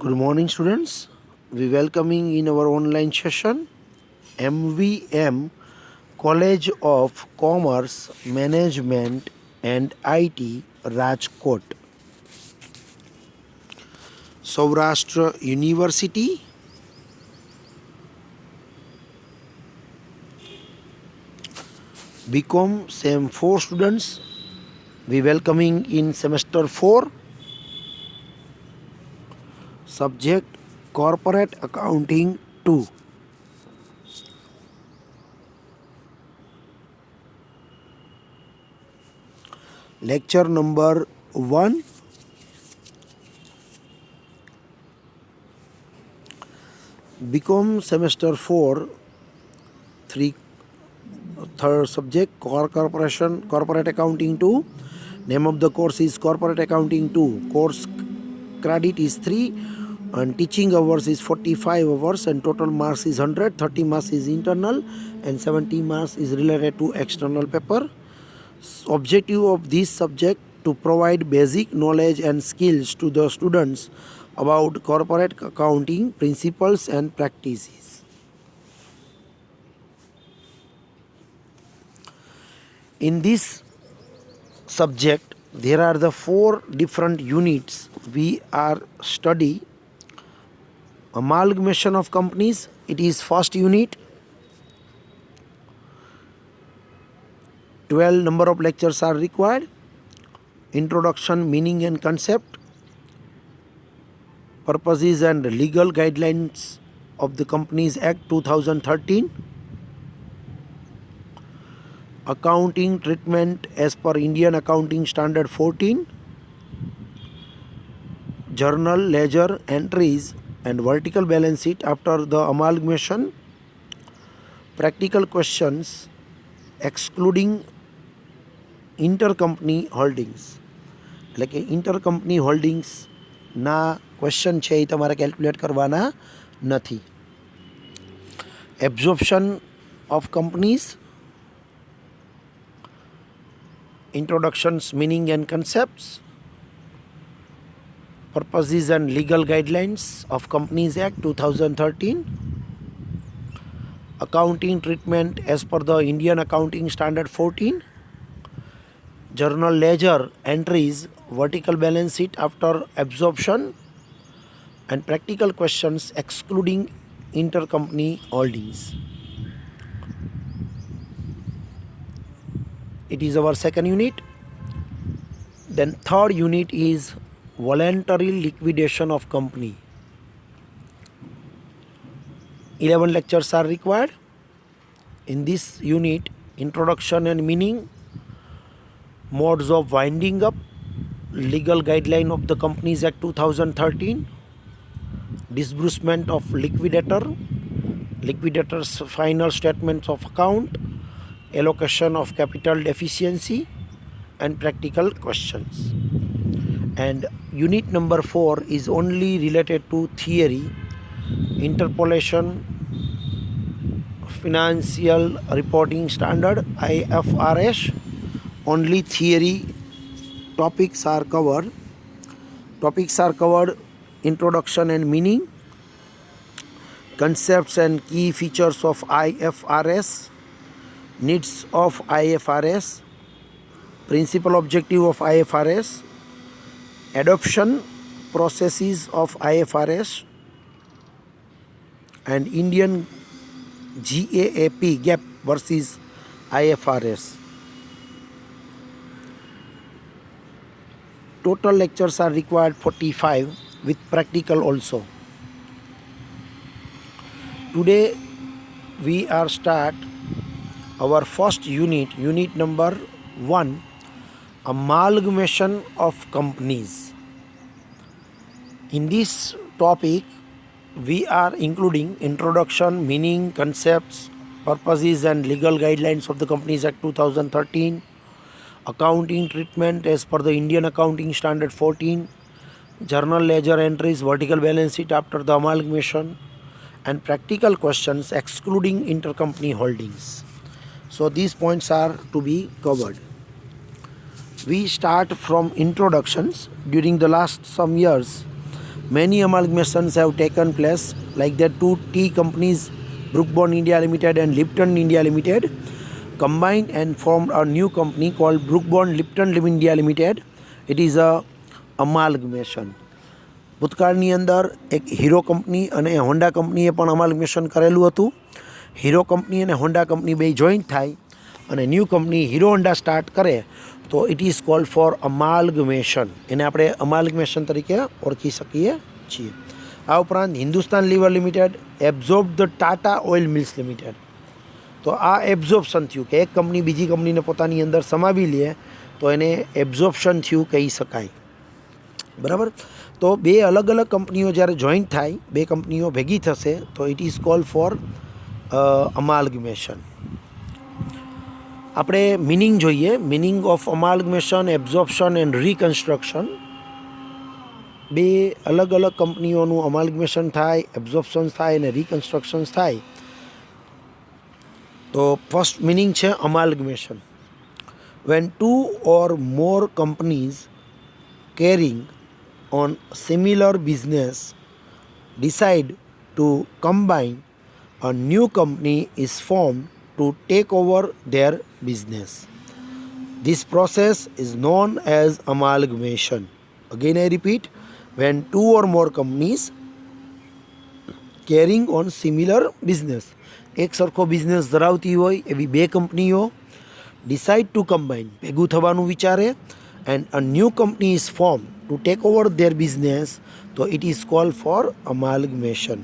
Good morning, students. We welcoming in our online session MVM College of Commerce, Management and IT, Rajkot, Saurashtra University. BCom same 4 students. We welcoming in semester 4. Subject Corporate Accounting 2. Lecture number 1. BCom semester 4, 3 third subject corporate accounting 2. Name of the course is corporate accounting 2. Course credit is 3 and teaching hours is 45 hours and total marks is 100. 30 marks is internal and 70 marks is related to external paper. Objective of this subject to provide basic knowledge and skills to the students about corporate accounting principles and practices. In this subject, there are the 4 different units we are study. Amalgamation of companies, it is first unit. 12 number of lectures are required. Introduction, meaning and concept, purposes and legal guidelines of the Companies Act 2013. Accounting treatment as per Indian Accounting Standard 14. Journal, ledger, entries and vertical balance sheet after the amalgamation. Practical questions excluding intercompany holdings. એટલે કે ઇન્ટરકંપની હોલ્ડિંગ્સના question છે એ તમારે calculate કરવાના નથી. Absorption of companies, introductions, meaning and concepts, purposes and legal guidelines of Companies Act 2013, accounting treatment as per the Indian Accounting Standard 14, journal, ledger, entries, vertical balance sheet after absorption, and practical questions excluding intercompany holdings. It is our second unit. Then third unit is voluntary liquidation of company. 11 lectures are required. In this unit, introduction and meaning, modes of winding up, legal guideline of the Companies Act 2013, disbursement of liquidator's final statements of account, allocation of capital deficiency and practical questions. And unit number 4 is only related to theory, interpolation, financial reporting standard IFRS. Only theory topics are covered. Introduction and meaning, concepts and key features of IFRS, needs of IFRS, principal objective of IFRS, adoption processes of IFRS, and Indian GAAP versus IFRS. Total lectures are required 45 with practical also. Today we are start our first unit number 1, amalgamation of companies. In this topic, we are including introduction, meaning, concepts, purposes and legal guidelines of the Companies Act 2013, accounting treatment as per the Indian Accounting Standard 14, journal, ledger entries, vertical balance sheet after the amalgamation, and practical questions excluding intercompany holdings. So these points are to be covered. We start from introductions. During the last some years, many amalgamations have taken place. Like that, two tea companies, Brook Bond India Limited and Lipton India Limited, combined and formed a new company called Brook Bond Lipton India Limited. It is a amalgamation. ભૂતકાળની અંદર એક hero company અને Honda કંપનીએ પણ amalgamation કરેલું હતું. Hero company અને Honda company બે જોઈન્ટ થાય અને new company Hero Honda start કરે તો it is called for amalgamation. એને આપણે અમાલ્ગમેશન તરીકે ઓળખી શકીએ છીએ. આ ઉપરાંત Hindustan Lever limited absorb the Tata oil mills limited. તો આ એબ્ઝોર્પ્શન થયું કે એક કંપની બીજી કંપનીને પોતાની અંદર સમાવી લે તો એને એબ્ઝોર્પ્શન થયું કહી શકાય. બરાબર. તો બે અલગ અલગ કંપનીઓ જ્યારે જોઈન્ટ થાય, બે કંપનીઓ ભેગી થશે તો it is called for amalgamation. આપણે મિનિંગ જોઈએ. Meaning of amalgamation, absorption and reconstruction. બે અલગ અલગ કંપનીઓનું અમાલ્ગમેશન થાય, એબ્ઝોર્પ્શન થાય અને રિકન્સ્ટ્રક્શન્સ થાય. તો ફર્સ્ટ મિનિંગ છે amalgamation. When two or more companies carrying on similar business decide to combine, a new company is formed to take over their business. This process is known as amalgamation. Again I repeat, when two or more companies carrying on similar business, એક સરખો business ધરાવતી હોય એવી બે કંપનીઓ decide to combine, ભેગું થવાનું વિચારે, and a new company is formed to take over their business, so it is called for amalgamation.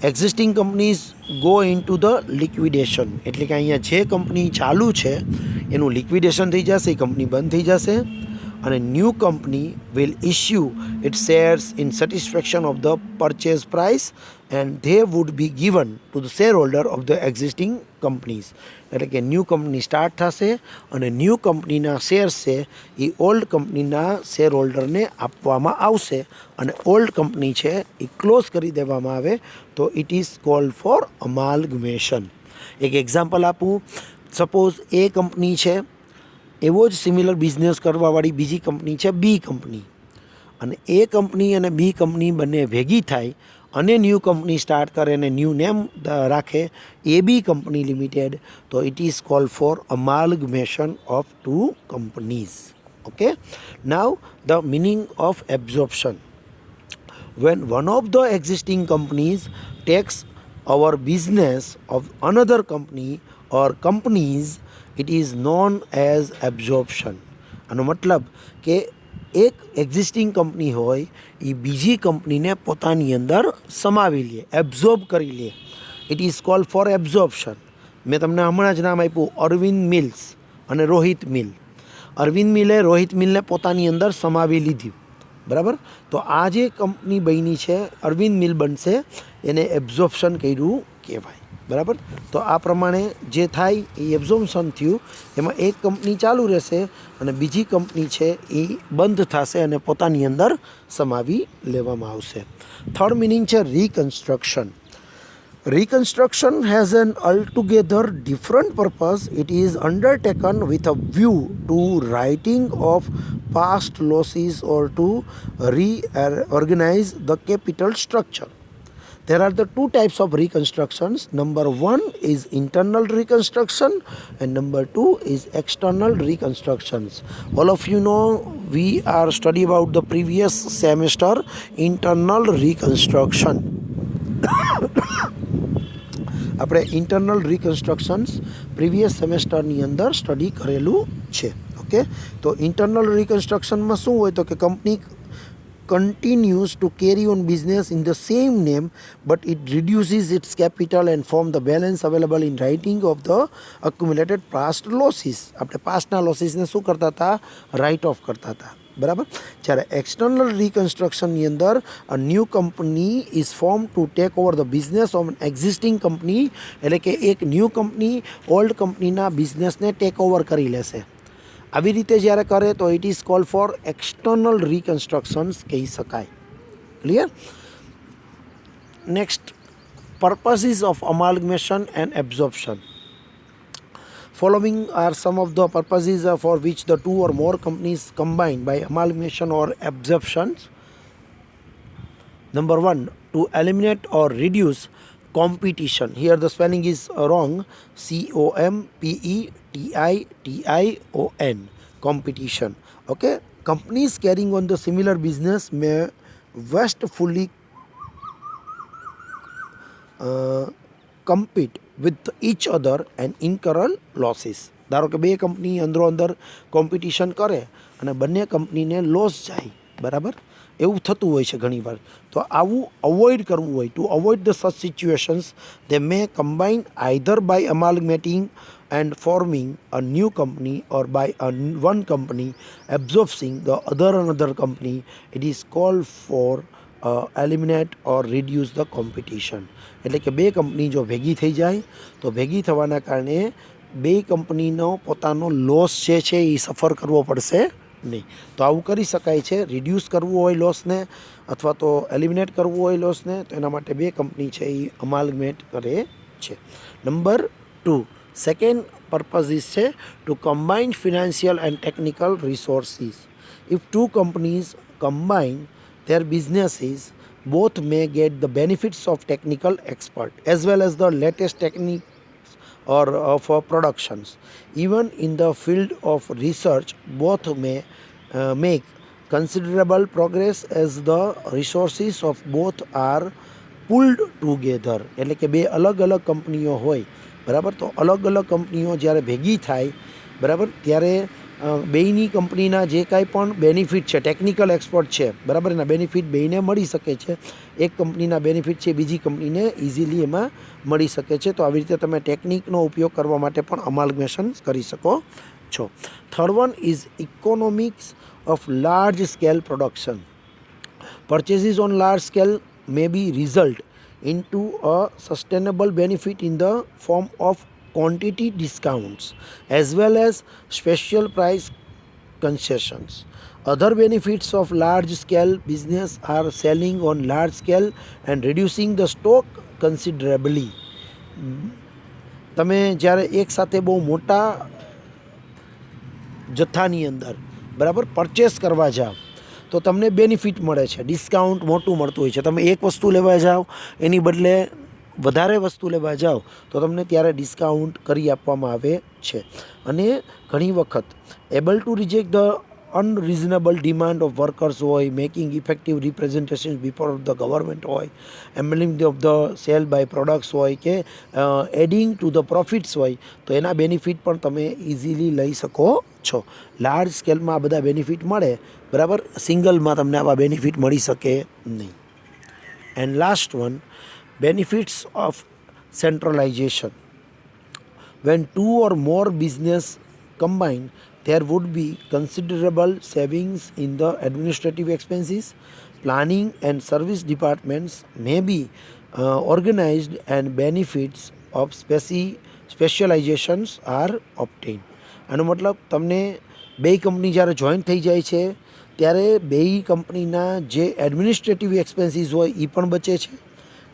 Existing companies go into the liquidation. એટલે કે અહીંયા જે કંપની ચાલુ છે એનું લિક્વિડેશન થઈ જશે, એ કંપની બંધ થઈ જશે અને new company will issue its shares in satisfaction of the purchase price and they would be given to the shareholder of the existing companies. એટલે કે ન્યૂ કંપની સ્ટાર્ટ થશે અને ન્યૂ કંપનીના શેર્સ છે એ ઓલ્ડ કંપનીના શેર હોલ્ડરને આપવામાં આવશે અને ઓલ્ડ કંપની છે એ ક્લોઝ કરી દેવામાં આવે તો ઇટ ઇઝ કોલ્ડ ફોર અમાલ્ગમેશન. એક એક્ઝામ્પલ આપું. સપોઝ એ કંપની છે, એવો જ સિમિલર બિઝનેસ કરવાવાળી બીજી કંપની છે બી કંપની, અને એ કંપની અને બી કંપની બંને ભેગી થાય અને ન્યૂ કંપની સ્ટાર્ટ કરે અને ન્યૂ નેમ રાખે એ બી કંપની લિમિટેડ, તો it is called for amalgamation of two companies. Okay. Now the meaning of absorption. When one of the existing companies takes over business of another company or companies, it is known as absorption. આનો મતલબ કે એક existing company હોય એ બીજી કંપનીને પોતાની અંદર સમાવી લે, એબ્ઝોર્બ કરી લે. It is called for absorption. મેં તમને હમણાં જ નામ આપ્યું અરવિંદ મિલ્સ અને રોહિત મિલ. અરવિંદ મિલે રોહિત મિલને પોતાની અંદર સમાવી લીધી. બરાબર. તો આ જે કંપની બની છે અરવિંદ મિલ બનશે, એને એબ્ઝોર્પ્શન કર્યું કહેવાય. બરાબર. તો આ પ્રમાણે જે થાય એ એબ્ઝોર્પ્શન થયું. એમાં એક કંપની ચાલુ રહેશે અને બીજી કંપની છે એ બંધ થશે અને પોતાની અંદર સમાવી લેવામાં આવશે. થર્ડ મિનિંગ છે reconstruction. Reconstruction has an altogether different purpose. It is undertaken with a view to righting of past losses or to reorganize the capital structure. There are the two types of reconstructions. Number one is internal reconstruction and number two is external reconstructions. All of you know we are studying about the previous semester internal reconstruction. આપણે internal રિકન્સ્ટ્રક્શન્સ previous સેમેસ્ટરની અંદર study કરેલું છે. Okay. તો internal રિકન્સ્ટ્રક્શનમાં શું હોય તો કે company continues to carry on business in the same name but it reduces its capital and form the balance available in writing of the accumulated past losses. આપણે પાસ્ટના લોસીસને શું કરતા હતા? રાઇટ ઓફ કરતા હતા. બરાબર. જ્યારે એક્સટર્નલ રિકન્સ્ટ્રક્શનની અંદર a new company is form to take over the business of existing company, એટલે કે એક ન્યૂ કંપની ઓલ્ડ કંપનીના બિઝનેસને ટેક ઓવર કરી લેશે. આવી રીતે જ્યારે કરે તો it is called for external reconstructions કહી શકાય. Clear. Next, purposes of amalgamation and absorption. Following are some of the purposes for which the two or more companies combine by amalgamation or absorption. Number 1, to eliminate or reduce competition. Here the spelling is wrong. COMPETITION. Competition. Okay. Companies carrying on the similar business may wastefully compete with each other and incur losses. ધારો કે બે company અંદરો અંદર competition કરે અને બંને કંપનીને loss જાય, બરાબર, એવું થતું હોય છે ઘણીવાર. તો આવું અવોઇડ કરવું હોય, to avoid the such situations they may combine either by amalgamating and forming a new company or by one company absorbing the another company. It is called for eliminate or reduce the competition. એટલે કે બે company જો ભેગી થઈ જાય તો ભેગી થવાના કારણે બે કંપનીનો પોતાનો લોસ જે છે એ સફર કરવો પડશે નહીં. તો આવું કરી શકાય છે. રિડ્યુસ કરવું હોય લોસને અથવા તો એલિમિનેટ કરવું હોય લોસને, તો એના માટે બે કંપની છે એ અમાલગમેટ કરે છે. Number 2, second purpose is to combine financial and technical resources. If two companies combine their businesses, both may get the benefits of technical expert as well as the latest techniques or of productions. Even in the field of research, both may make considerable progress as the resources of both are pulled together. એટલે કે બે અલગ અલગ કંપનીઓ હોય, બરાબર, તો અલગ અલગ કંપનીઓ જ્યારે ભેગી થાય, બરાબર, ત્યારે બેયની કંપનીના જે કાંઈ પણ બેનિફિટ છે, ટેકનિકલ એક્સપર્ટ છે, બરાબર, એના બેનિફિટ બેયને મળી શકે છે. એક કંપનીના બેનિફિટ છે બીજી કંપનીને ઇઝીલી એમાં મળી શકે છે. તો આવી રીતે તમે ટેકનિકનો ઉપયોગ કરવા માટે પણ અમાલગમેશન કરી શકો છો. Third one is economics of large scale production. Purchases on large scale may be result into a sustainable benefit in the form of quantity discounts as well as special price concessions. Other benefits of large scale business are selling on large scale and reducing the stock considerably. તમે જ્યારે એક સાથે બહુ મોટા જથ્થાની અંદર, બરાબર, purchase કરવા જાઓ તો તમને બેનિફિટ મળે છે, ડિસ્કાઉન્ટ મોટું મળતું હોય છે. તમે એક વસ્તુ લેવા જાઓ એની બદલે વધારે વસ્તુ લેવા જાઓ તો તમને ત્યારે ડિસ્કાઉન્ટ કરી આપવામાં આવે છે. અને ઘણી વખત able to reject the unreasonable demand of workers હોય, making effective representation before the government હોય, enabling of the sale by products હોય કે એડિંગ ટુ ધ પ્રોફિટ્સ હોય, તો એના બેનિફિટ પણ તમે ઇઝીલી લઈ શકો છો. લાર્જ સ્કેલમાં આ બધા બેનિફિટ મળે, બરાબર, સિંગલમાં તમને આવા બેનિફિટ મળી શકે નહીં. And last one, benefits of centralization. When two or more business combine, there would be considerable savings in the administrative expenses. Planning and service departments may be organized and benefits of specializations are obtained. આનો મતલબ તમને બે company જ્યારે joint થઈ જાય છે ત્યારે બે કંપનીના જે એડમિનિસ્ટ્રેટિવ એક્સપેન્સીસ હોય એ પણ બચે છે.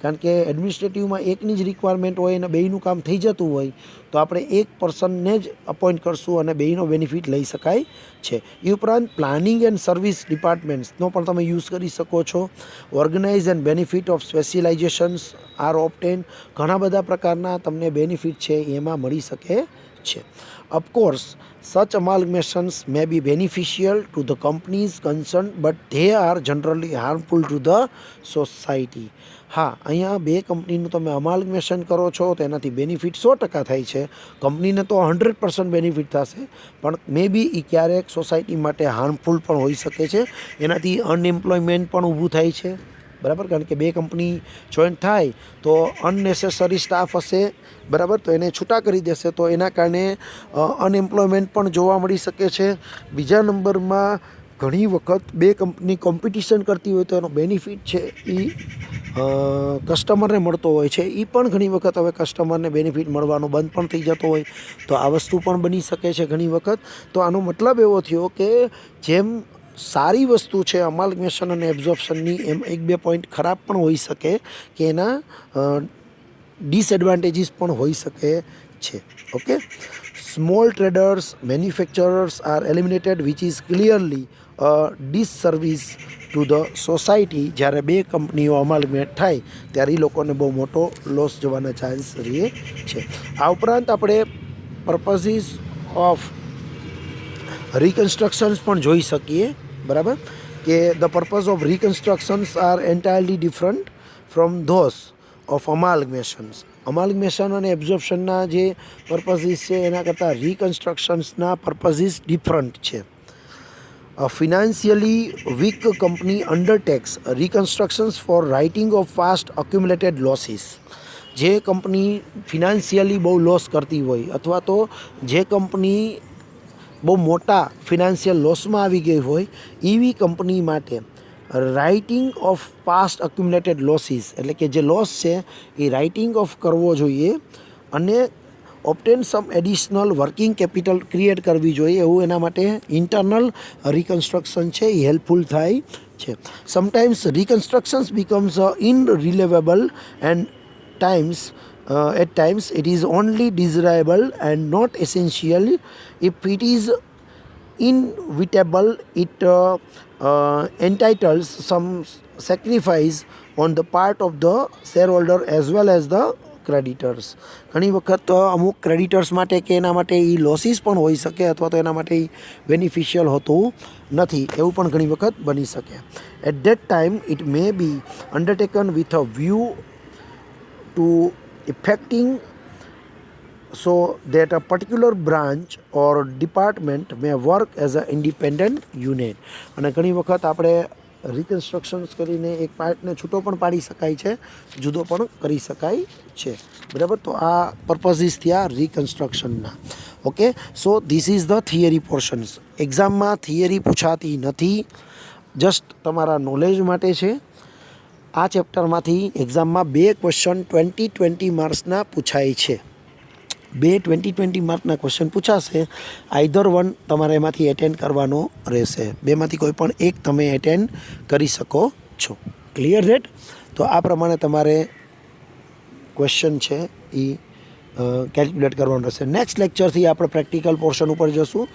કારણ કે એડમિનિસ્ટ્રેટિવમાં એકની જ રિક્વાયરમેન્ટ હોય અને બેયનું કામ થઈ જતું હોય તો આપણે એક પર્સનને જ અપોઇન્ટ કરશું અને બેયનો બેનિફિટ લઈ શકાય છે. એ ઉપરાંત પ્લાનિંગ એન્ડ સર્વિસ ડિપાર્ટમેન્ટ્સનો પણ તમે યુઝ કરી શકો છો. Organise and benefit of specialisations are obtain. ઘણા બધા પ્રકારના તમને બેનિફિટ છે એમાં મળી શકે છે. Of course, such amalgamations may be beneficial to the companies concerned, but they are generally harmful to the society. હા, અહીંયા બે કંપનીનું તમે અમાલગમેશન કરો છો તો એનાથી બેનિફિટ 100% થાય છે. કંપનીને તો 100% બેનિફિટ થશે, પણ મે બી એ ક્યારેક સોસાયટી માટે હાર્મફુલ પણ હોઈ શકે છે. એનાથી અનએમ્પ્લોયમેન્ટ પણ ઊભું થાય છે, બરાબર, કારણ કે બે કંપની જોઈન્ટ થાય તો અનનેસેસરી સ્ટાફ હશે, બરાબર, તો એને છૂટા કરી દેશે, તો એના કારણે અનએમ્પ્લોયમેન્ટ પણ જોવા મળી શકે છે. બીજા નંબરમાં ઘણી વખત બે કંપની કોમ્પિટિશન કરતી હોય તો એનો બેનિફિટ છે એ કસ્ટમરને મળતો હોય છે. એ પણ ઘણી વખત હવે કસ્ટમરને બેનિફિટ મળવાનો બંધ પણ થઈ જતો હોય, તો આ વસ્તુ પણ બની શકે છે ઘણી વખત. તો આનો મતલબ એવો થયો કે જેમ સારી વસ્તુ છે અમાલગમેશન અને એબ્ઝોર્પ્શનની, એમ એક બે પોઈન્ટ ખરાબ પણ હોઈ શકે કે એના ડિસએડવાન્ટેજીસ પણ હોઈ શકે છે. Okay, small traders, manufacturers are eliminated, which is clearly disservice to the society. જ્યારે બે કંપનીઓ અમાલગમેટ થાય ત્યારે એ લોકોને બહુ મોટો લોસ જવાના ચાન્સ રહે છે. આ ઉપરાંત આપણે પર્પઝીસ ઓફ રિકન્સ્ટ્રક્શન્સ પણ જોઈ શકીએ, બરાબર, કે the purpose of reconstructions are entirely different from those of amalgamations. Amalgamation અને એબ્ઝોર્પ્શનના જે પર્પઝીસ છે એના કરતાં રિકન્સ્ટ્રક્શન્સના પર્પઝીસ ડિફરન્ટ છે. Financially weak company undertakes reconstructions for writing of fast accumulated losses. જે કંપની ફિનાન્શિયલી બહુ લોસ કરતી હોય અથવા તો જે કંપની બહુ મોટા ફિનાન્શિયલ લોસમાં આવી ગઈ હોય એવી કંપની માટે રાઇટિંગ ઓફ પાસ્ટ અક્યુમ્યુલેટેડ લોસીસ એટલે કે જે લોસ છે એ રાઇટિંગ ઓફ કરવો જોઈએ અને ઓપ્ટેન સમ એડિશનલ વર્કિંગ કેપિટલ ક્રિએટ કરવી જોઈએ, એવું એના માટે ઇન્ટરનલ રિકન્સ્ટ્રક્શન છે એ હેલ્પફુલ થાય છે. Sometimes reconstructions becomes inevitable and at times it is only desirable and not essential. If it is inevitable, it entitles some sacrifice on the part of the shareholder as well as the creditors. ઘણી વખત અમુક creditors માટે કે એના માટે એ losses પણ હોઈ શકે અથવા તો એના માટે એ બેનિફિશિયલ હોતું નથી, એવું પણ ઘણી વખત બની શકે. At that time it may be undertaken with a view to effecting so that a particular branch or department may work as an independent unit. અને ઘણી વખત આપણે રિકન્સ્ટ્રક્શન્સ કરીને એક પાર્ટને છૂટો પણ પાડી શકાય છે, જુદો પણ કરી શકાય છે, બરાબર. તો આ પર્પઝીસ થયા રિકન્સ્ટ્રક્શનના. Okay, so this is the theory portions. એક્ઝામમાં થિયરી પૂછાતી નથી, જસ્ટ તમારા નોલેજ માટે છે. આ ચેપ્ટરમાંથી એક્ઝામમાં 2 ક્વેશ્ચન 20 માર્ક્સના પૂછાય છે. 2 20 માર્કના ક્વેશ્ચન પૂછાશે. આઈધર વન તમારે એમાંથી એટેન્ડ કરવાનો રહેશે. બેમાંથી કોઈ પણ એક તમે એટેન્ડ કરી શકો છો. Clear that? તો આ પ્રમાણે તમારે ક્વેશ્ચન છે એ કેલ્ક્યુલેટ કરવાનું રહેશે. નેક્સ્ટ લેક્ચરથી આપણે પ્રેક્ટિકલ પોર્શન ઉપર જશું.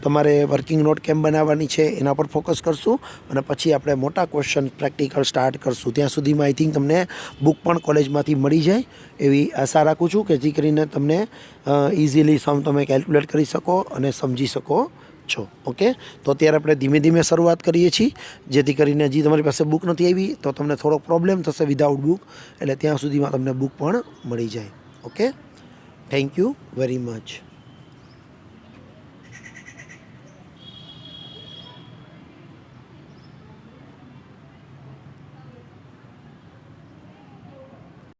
તમારે વર્કિંગ નોટ કેમ બનાવવાની છે એના પર ફોકસ કરશું અને પછી આપણે મોટા ક્વેશ્ચન પ્રેક્ટિકલ સ્ટાર્ટ કરશું. ત્યાં સુધીમાં આઈ થિંક તમને બુક પણ કોલેજમાંથી મળી જાય એવી આશા રાખું છું કે જેથી કરીને તમને ઇઝીલી સમ તમે કેલ્ક્યુલેટ કરી શકો અને સમજી શકો છો. ઓકે, તો અત્યારે આપણે ધીમે ધીમે શરૂઆત કરીએ છીએ જેથી કરીને હજી તમારી પાસે બુક નથી આવી તો તમને થોડોક પ્રોબ્લેમ થશે વિધાઉટ બુક, એટલે ત્યાં સુધીમાં તમને બુક પણ મળી જાય. Okay, thank you very much.